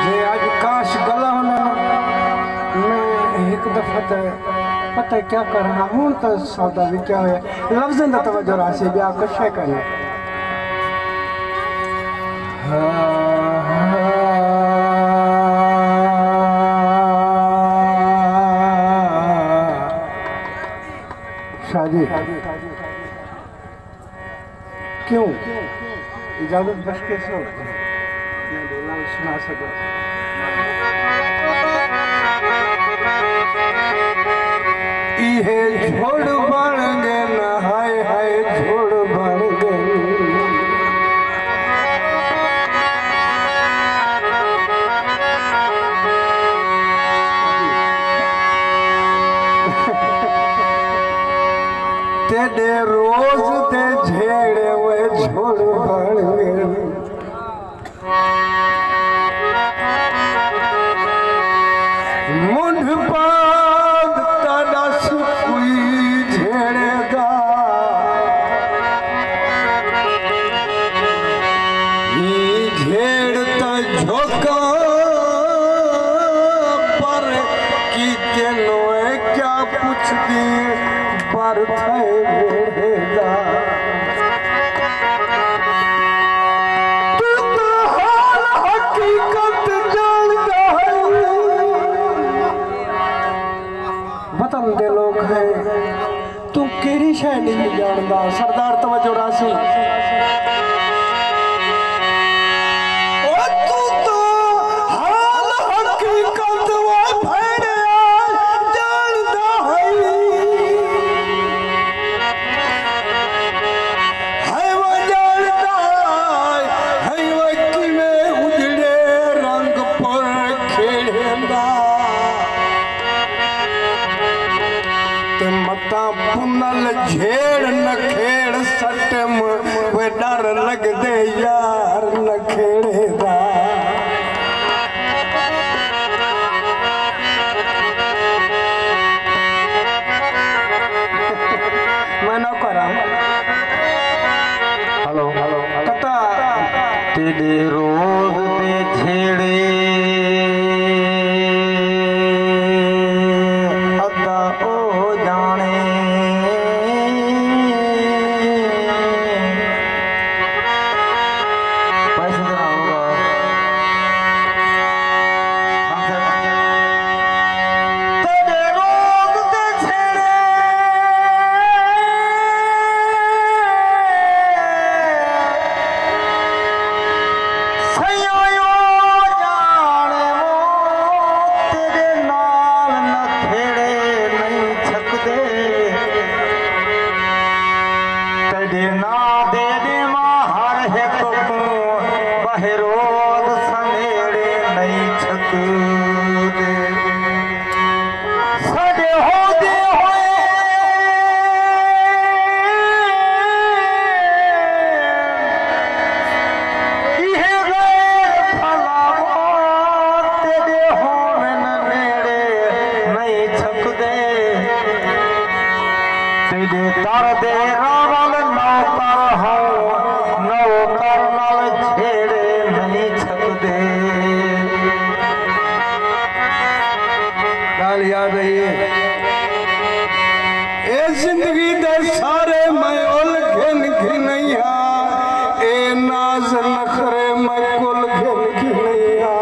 जे आज काश गला होना मैं एक दफा पता क्या कर रहा हूँ तो सौदा भी क्या है लफ्ज़न दा तवज्जो राशि ब्याह कशे करना शादी क्यों इजाजत बस कैसे होती है मैं बोला सुना सको इहे झोड़ बन गए न हाय हाय झोड़ बन गए तेरे रोज दे झेड़े वे झोड़ बन गए मुंड पाद ताड़ा सुई झेड़े दा ही झेड़ ता झोंका पर की तेनो क्या पूछ दी पर थे भेड़ेगा तू तो हाल हकीकत जानता है वतन दे लोग हैं तू केरी शह नहीं जानता सरदार तवज्जो राशि पुनल झेड़ न खेड़ सटम वे डर लग दे यार न खेड़े दा मैं न करा हेलो हेलो कता तेरे रोज दे झेड़े याद रहिए ए जिंदगी दे सारे मैं उलझन घिनैया ए नाज नखरे मैं कुल घिन घिनैया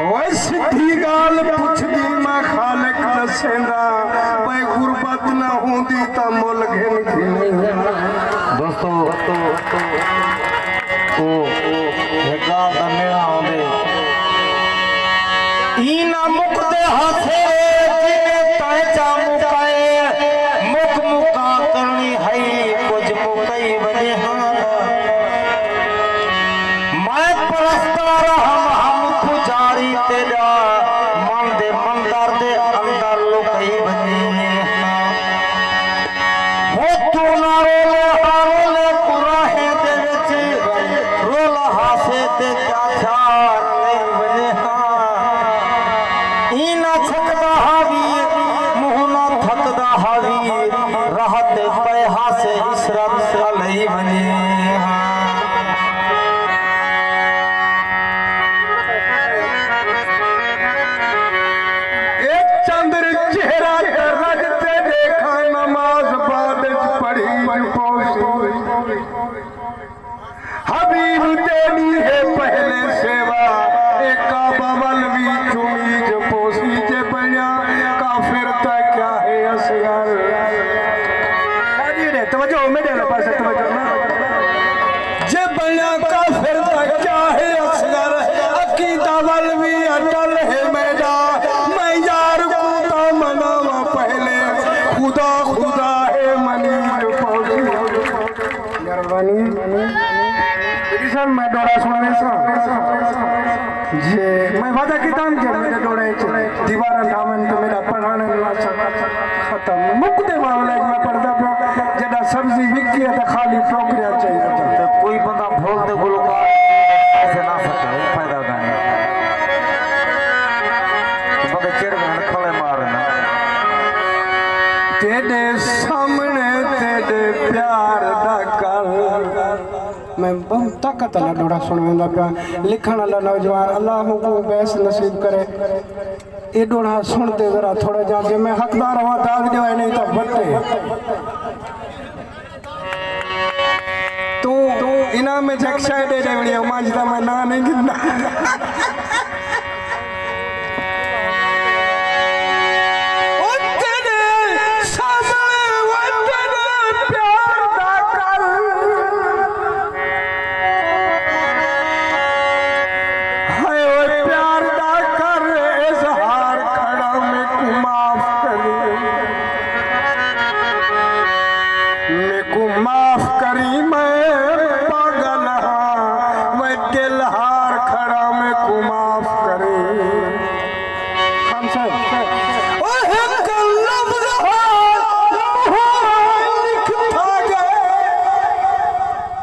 ओए सिद्धी गाल पुछदी मैं खालिक दसेंदा मैं गुरबत ना होंदी ता मुल घिन घिनैया दोस्तों ओ एक गाल दा मेरा आंदे इना मुकते हाथे जिने तय चा मुकाए मुक मुका करनी है कुछ मुकई वने मैं परस्तार हम पुजारी तेरा मन दे मंदर दे अंदर लुकई वने वो तू ना रोले कुराहे दे विच रोला हासे ते क्या चार नहीं वने इना छकदा हावी मुहना थकदा हावी रहते पे हासे इसरत सलई वञे चंद्र चेहरा रज ते देखा नमाज बाद पढ़ी हबीब देनी है पहले सेवा एक बबल भी चुमीज पोसी जे बना काफिर ता क्या है असगर रे तवज्जो मेरे पास तवज्जो ना जे बना काफिर ता क्या है असगर अकीदा वल भी अटल है मेरा मैं यार को ता मनावा पहले खुदा खुदा है मनीज पोसी मेहरबानी मैं डोरा सुनने जे मैं वादा किता जब मेरे डोरे दीवार दामन तो मेरा पढ़ाने खत्म मुकदे मामले में पढ़दा पिया जदा सब्जी विकी है तो खाली टोकरिया चाहिए तो कोई बंदा भोल दे गुलकार ऐसे ना सकता फायदा गाने तो बंदे चेर में खले मारना तेरे सामने तेरे प्यार दा कल मैं बहुत ताकत वाला डोरा सुनवेंदा पिया लिखण वाला नौजवान अल्लाह को बैस नसीब करे ये डोरा सुनते जरा थोड़ा जा जे मैं हकदार हुआ दाद देवाए नहीं तो बट्टे तू इनाम में जक्षा दे देवणी माजदा मैं ना नहीं गिनना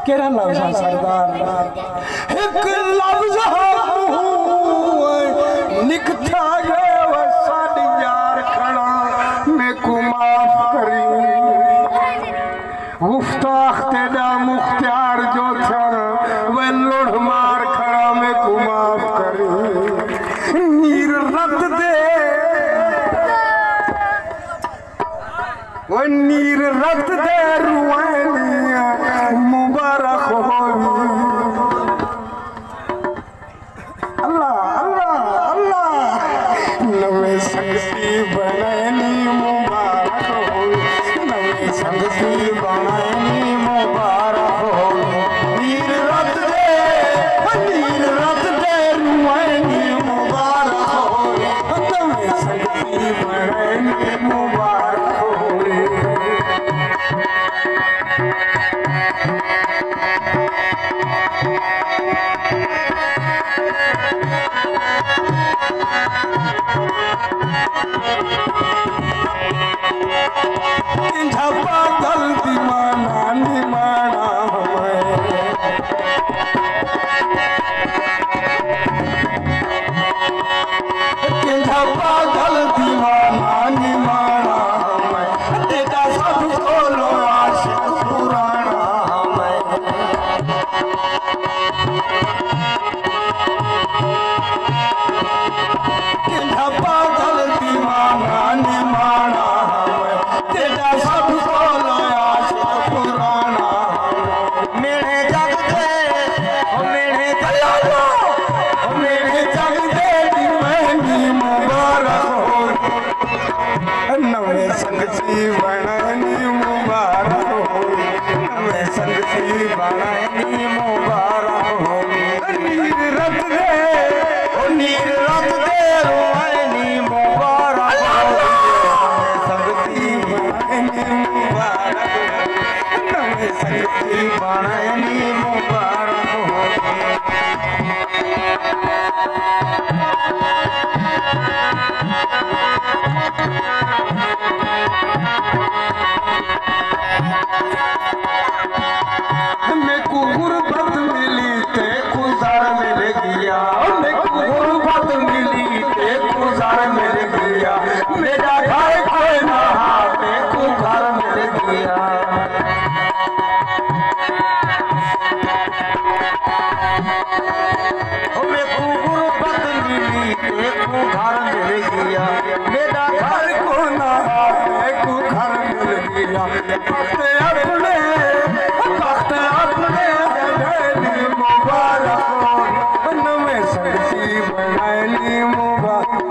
केरा लफ्ज़ सरदार एक लफ्ज़ निकथा गए वो साडी यार खड़ा मैं को माफ करी गुफ्ताख तेरा मुख्तियार जो था वे लोढ़ मार खड़ा मैं को माफ करी नीर रत दे वो नीर रत दे रुआनिया मुबारक हो अल्लाह अल्लाह अल्लाह नवे संगती बनानी मुबारक हो नवे संगती बनानी मुबारक हो नीर रत दे रुआनी मुबारक हो नवे संगती बनानी मुबारक हो झपा गलती माना निमाना झपा गलती माना निमाना तेरा सब बोलो आशिक पुराना झपा गलती माना निमाना तेरा सब बोलो आशिक पुराना मेरे जग दे मेरे जग दे दीवानी मुबारक हो नवे संगती बनानी मुबारक हो नवे संगती बनानी मुबारक हो नीर रत दे रोहानी मुबारक हो संगती बनानी मुबारक हो नवे संगती बनानी मुबारक हो मैं को गुरबत मिली ते गुजार मिल गया मैं को गुरबत मिली ते गुजार मिल गया मेरा घर कोई ना ते को घर मिल गया मुबारक